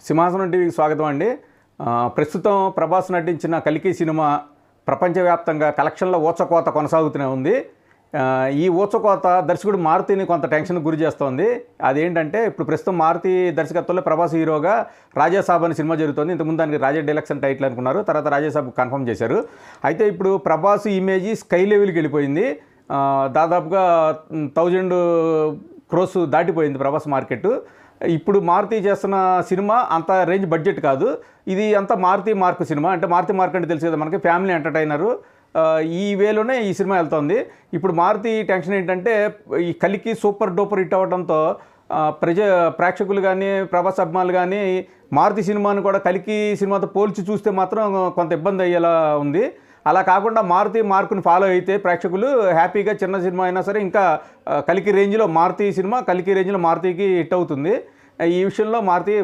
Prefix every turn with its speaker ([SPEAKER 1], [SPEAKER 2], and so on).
[SPEAKER 1] సింహాసనం టీవీకి స్వాగతం అండి. ప్రస్తుతం ప్రభాస్ నటించిన కల్కి సినిమా ప్రపంచవ్యాప్తంగా కలెక్షన్ల ఊచకోత కొనసాగుతూనే ఉంది. ఈ ఊచకోత దర్శకుడు మారుతిని కొంత టెన్షన్కి గురి చేస్తోంది. అదేంటంటే ఇప్పుడు ప్రస్తుతం మారుతి దర్శకత్వంలో ప్రభాస్ హీరోగా రాజాసాబ్ అనే సినిమా జరుగుతుంది. ఇంతకుముందు దానికి రాజా డీలక్స్ అని టైటిల్ అనుకున్నారు, తర్వాత రాజాసాబ్ కన్ఫర్మ్ చేశారు. అయితే ఇప్పుడు ప్రభాస్ ఇమేజ్ స్కై లెవెల్కి వెళ్ళిపోయింది. దాదాపుగా 1000 క్రోస్ దాటిపోయింది ప్రభాస్ మార్కెట్. ఇప్పుడు మారుతి చేస్తున్న సినిమా అంత రేంజ్ బడ్జెట్ కాదు, ఇది అంత మారుతి మార్క్ సినిమా. అంటే మారుతి మార్క్ అంటే తెలుసు కదా మనకి, ఫ్యామిలీ ఎంటర్టైనరు. ఈ వేలోనే ఈ సినిమా వెళ్తుంది. ఇప్పుడు మారుతి టెన్షన్ ఏంటంటే ఈ కలికి సూపర్ డూపర్ హిట్ అవ్వడంతో ప్రేక్షకులు కానీ ప్రభాస్ అభిమానులు కానీ మారుతి సినిమాను కూడా కలికి సినిమాతో పోల్చి చూస్తే మాత్రం కొంత ఇబ్బంది అయ్యేలా ఉంది. అలా కాకుండా మారుతి మార్కుని ఫాలో అయితే ప్రేక్షకులు హ్యాపీగా చిన్న సినిమా అయినా సరే ఇంకా కలికి రేంజ్లో మారుతి సినిమా కలికి రేంజ్లో మారుతికి హిట్ అవుతుంది. ఈ విషయంలో మారుతి